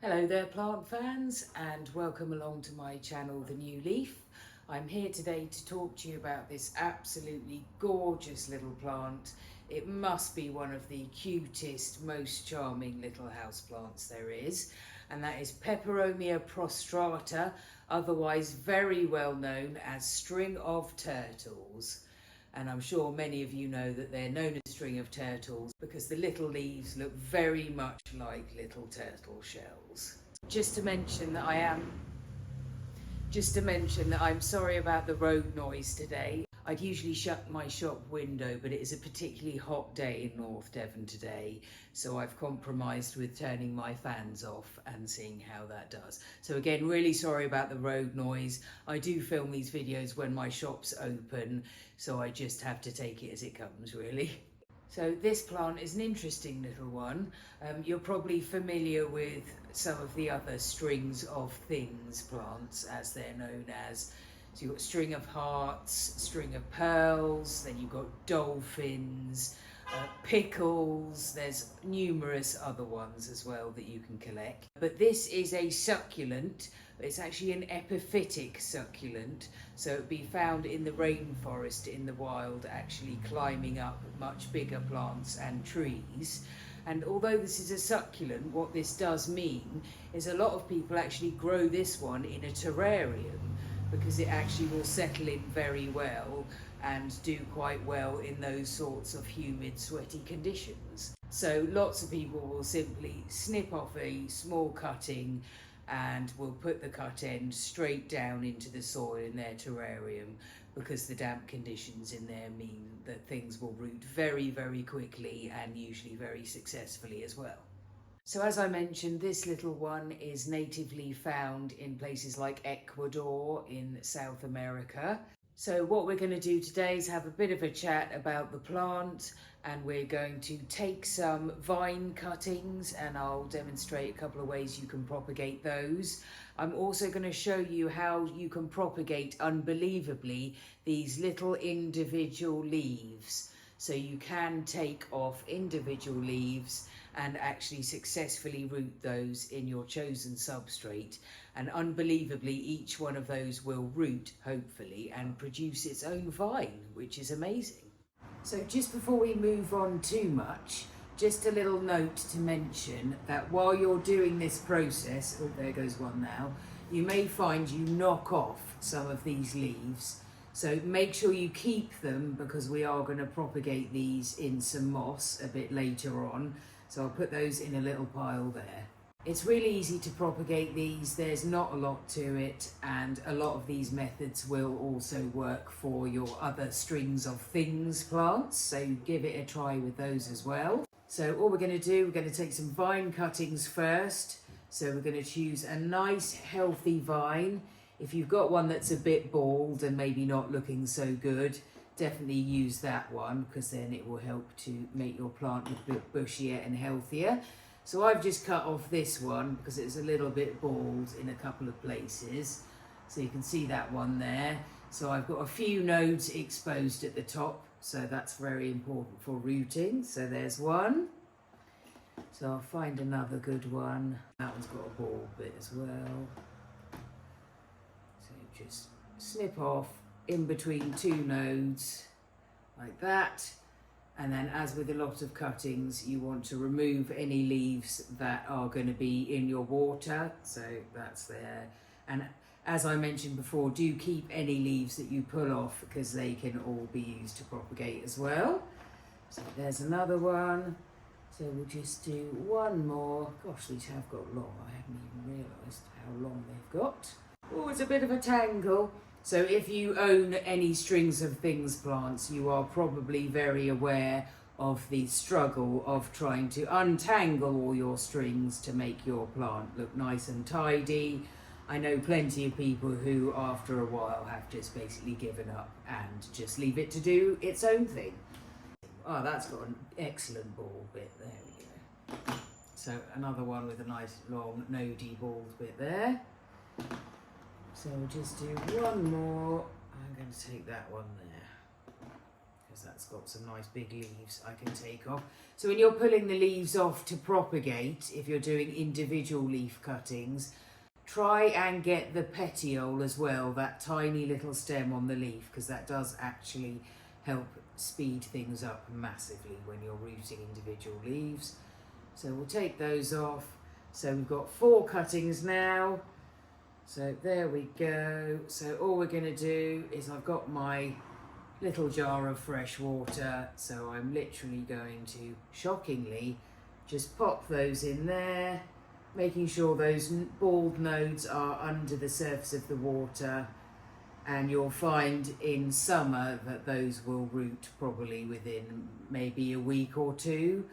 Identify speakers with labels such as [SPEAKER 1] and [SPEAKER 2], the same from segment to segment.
[SPEAKER 1] Hello there plant fans, and welcome along to my channel The New Leaf. I'm here today to talk to you about this absolutely gorgeous little plant. It must be one of the cutest, most charming little houseplants there is, and that is Peperomia Prostrata, otherwise very well known as string of turtles. And I'm sure many of you know that they're known as string of turtles because the little leaves look very much like little turtle shells. Just to mention that I'm sorry about the road noise today. I'd usually shut my shop window, but it is a particularly hot day in North Devon today, so I've compromised with turning my fans off and seeing how that does. So again, really sorry about the road noise. I do film these videos when my shop's open, so I just have to take it as it comes, really. So this plant is an interesting little one. You're probably familiar with some of the other strings of things plants, as they're known as. So you've got string of hearts, string of pearls, then you've got dolphins, pickles, there's numerous other ones as well that you can collect. But this is a succulent. It's actually an epiphytic succulent, so it would be found in the rainforest in the wild, actually climbing up much bigger plants and trees. And although this is a succulent, what this does mean is a lot of people actually grow this one in a terrarium, because it actually will settle in very well and do quite well in those sorts of humid, sweaty conditions. So lots of people will simply snip off a small cutting and will put the cut end straight down into the soil in their terrarium, because the damp conditions in there mean that things will root very, very quickly and usually very successfully as well. So as I mentioned, this little one is natively found in places like Ecuador in South America. So what we're going to do today is have a bit of a chat about the plant, and we're going to take some vine cuttings and I'll demonstrate a couple of ways you can propagate those. I'm also going to show you how you can propagate, unbelievably, these little individual leaves. So you can take off individual leaves and actually successfully root those in your chosen substrate. And unbelievably, each one of those will root, hopefully, and produce its own vine, which is amazing. So just before we move on too much, just a little note to mention that while you're doing this process, oh, there goes one now, you may find you knock off some of these leaves. So make sure you keep them, because we are going to propagate these in some moss a bit later on. So I'll put those in a little pile there. It's really easy to propagate these. There's not a lot to it, and a lot of these methods will also work for your other strings of things plants. So give it a try with those as well. So all we're going to do, we're going to take some vine cuttings first. So we're going to choose a nice healthy vine. If you've got one that's a bit bald and maybe not looking so good, definitely use that one, because then it will help to make your plant look a bit bushier and healthier. So I've just cut off this one because it's a little bit bald in a couple of places. So you can see that one there. So I've got a few nodes exposed at the top, so that's very important for rooting. So there's one. So I'll find another good one. That one's got a bald bit as well. So just snip off in between two nodes like that. And then, as with a lot of cuttings, you want to remove any leaves that are going to be in your water. So that's there. And as I mentioned before, do keep any leaves that you pull off, because they can all be used to propagate as well. So there's another one. So we'll just do one more. Gosh, these have got long. I haven't even realised how long they've got. Oh, it's a bit of a tangle. So if you own any strings of things plants, you are probably very aware of the struggle of trying to untangle all your strings to make your plant look nice and tidy. I know plenty of people who, after a while, have just basically given up and just leave it to do its own thing. Oh, that's got an excellent bald bit. There we go. So another one with a nice long nodey bald bit there. So we'll just do one more. I'm going to take that one there, because that's got some nice big leaves I can take off. So when you're pulling the leaves off to propagate, if you're doing individual leaf cuttings, try and get the petiole as well, that tiny little stem on the leaf, because that does actually help speed things up massively when you're rooting individual leaves. So we'll take those off. So we've got 4 cuttings now. So there we go. So all we're going to do is, I've got my little jar of fresh water, so I'm literally going to, shockingly, just pop those in there, making sure those bald nodes are under the surface of the water, and you'll find in summer that those will root probably within maybe a week or 2.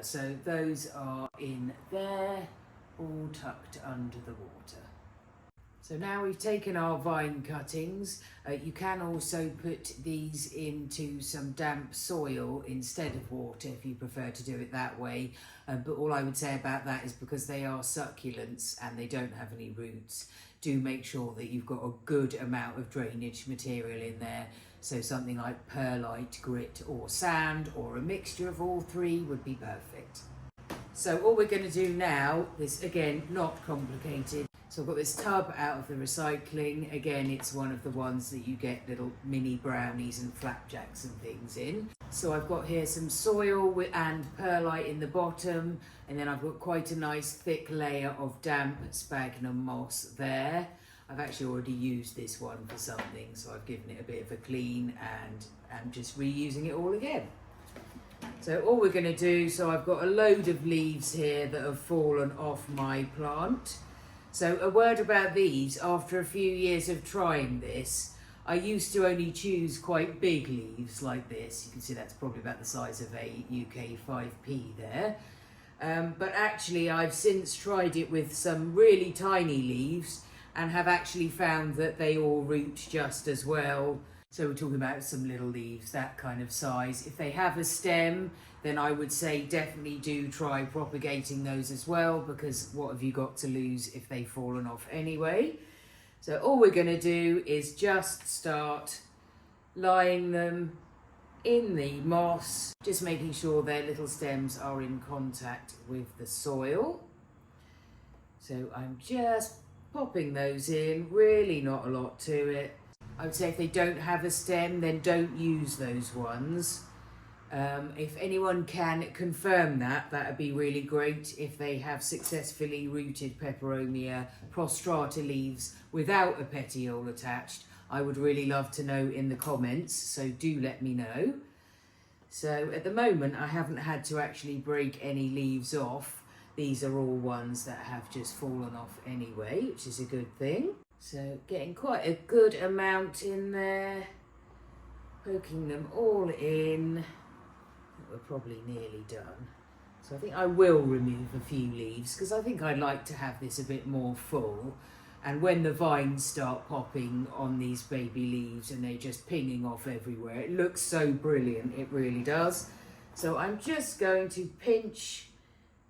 [SPEAKER 1] So those are in there, all tucked under the water. So now we've taken our vine cuttings. You can also put these into some damp soil instead of water if you prefer to do it that way. But all I would say about that is, because they are succulents and they don't have any roots, do make sure that you've got a good amount of drainage material in there. So something like perlite, grit or sand, or a mixture of all 3 would be perfect. So all we're going to do now is, again, not complicated. So I've got this tub out of the recycling. Again, it's one of the ones that you get little mini brownies and flapjacks and things in. So I've got here some soil and perlite in the bottom, and then I've got quite a nice thick layer of damp sphagnum moss there. I've actually already used this one for something, so I've given it a bit of a clean and I'm just reusing it all again. So all we're going to do, so I've got a load of leaves here that have fallen off my plant. So a word about these, after a few years of trying this, I used to only choose quite big leaves like this. You can see that's probably about the size of a UK 5p there. But actually I've since tried it with some really tiny leaves and have actually found that they all root just as well. So we're talking about some little leaves, that kind of size. If they have a stem, then I would say definitely do try propagating those as well, because what have you got to lose if they've fallen off anyway? So all we're going to do is just start lying them in the moss, just making sure their little stems are in contact with the soil. So I'm just popping those in, really not a lot to it. I would say if they don't have a stem, then don't use those ones. If anyone can confirm that, that would be really great. If they have successfully rooted Peperomia Prostrata leaves without a petiole attached, I would really love to know in the comments, so do let me know. So at the moment, I haven't had to actually break any leaves off. These are all ones that have just fallen off anyway, which is a good thing. So getting quite a good amount in there, poking them all in. We're probably nearly done. So I think I will remove a few leaves, because I think I'd like to have this a bit more full. And when the vines start popping on these baby leaves and they're just pinging off everywhere, it looks so brilliant, it really does. So I'm just going to pinch,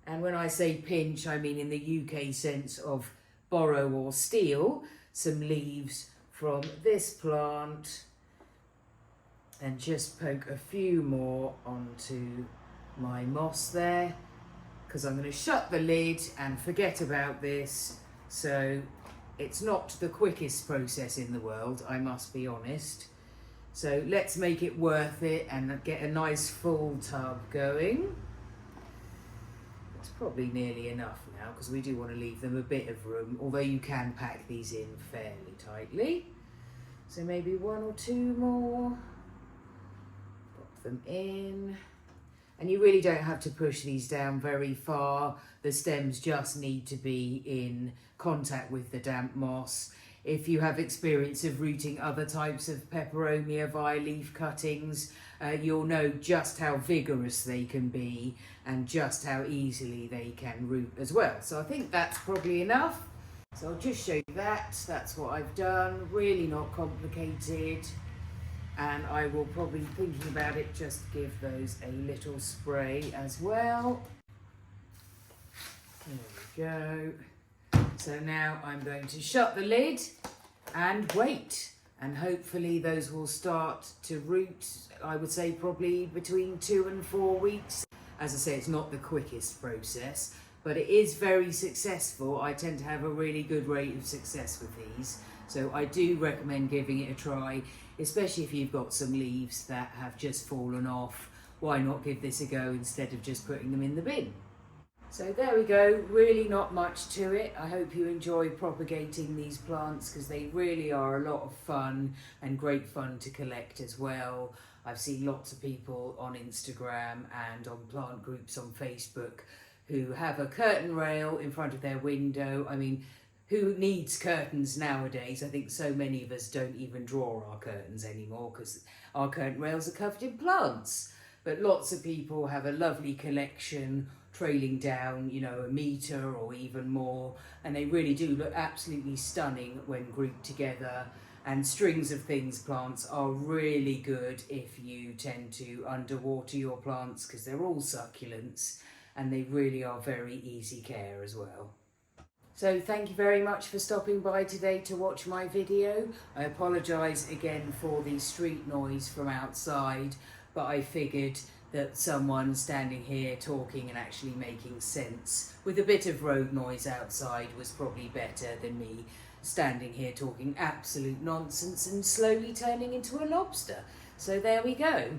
[SPEAKER 1] and when I say pinch, I mean in the UK sense of borrow or steal, some leaves from this plant and just poke a few more onto my moss there, because I'm going to shut the lid and forget about this. So it's not the quickest process in the world, I must be honest. So let's make it worth it and get a nice full tub going. It's probably nearly enough now, because we do want to leave them a bit of room, although you can pack these in fairly tightly. So maybe 1 or 2 more. Pop them in. And you really don't have to push these down very far. The stems just need to be in contact with the damp moss. If you have experience of rooting other types of Peperomia via leaf cuttings, you'll know just how vigorous they can be and just how easily they can root as well. So I think that's probably enough. So I'll just show you that. That's what I've done. Really not complicated. And I will probably, thinking about it, just give those a little spray as well. There we go. So now I'm going to shut the lid and wait. and hopefully those will start to root, I would say probably between 2 and 4 weeks. As I say, it's not the quickest process, but it is very successful. I tend to have a really good rate of success with these, so I do recommend giving it a try, especially if you've got some leaves that have just fallen off. Why not give this a go instead of just putting them in the bin? So there we go, really not much to it. I hope you enjoy propagating these plants because they really are a lot of fun and great fun to collect as well. I've seen lots of people on Instagram and on plant groups on Facebook who have a curtain rail in front of their window. I mean, who needs curtains nowadays? I think so many of us don't even draw our curtains anymore because our curtain rails are covered in plants. But lots of people have a lovely collection trailing down, you know, 1 metre or even more, and they really do look absolutely stunning when grouped together. And strings of things plants are really good if you tend to underwater your plants because they're all succulents and they really are very easy care as well. So thank you very much for stopping by today to watch my video. I apologise again for the street noise from outside, but I figured that someone standing here talking and actually making sense with a bit of road noise outside was probably better than me standing here talking absolute nonsense and slowly turning into a lobster. So there we go.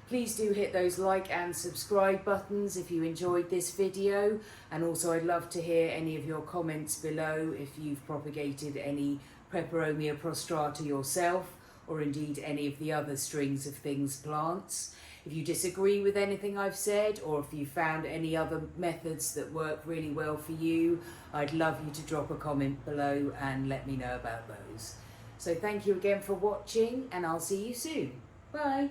[SPEAKER 1] Please do hit those like and subscribe buttons if you enjoyed this video, and also I'd love to hear any of your comments below if you've propagated any Peperomia Prostrata yourself, or indeed any of the other strings of things plants. If you disagree with anything I've said, or if you found any other methods that work really well for you, I'd love you to drop a comment below and let me know about those. So thank you again for watching, and I'll see you soon. Bye.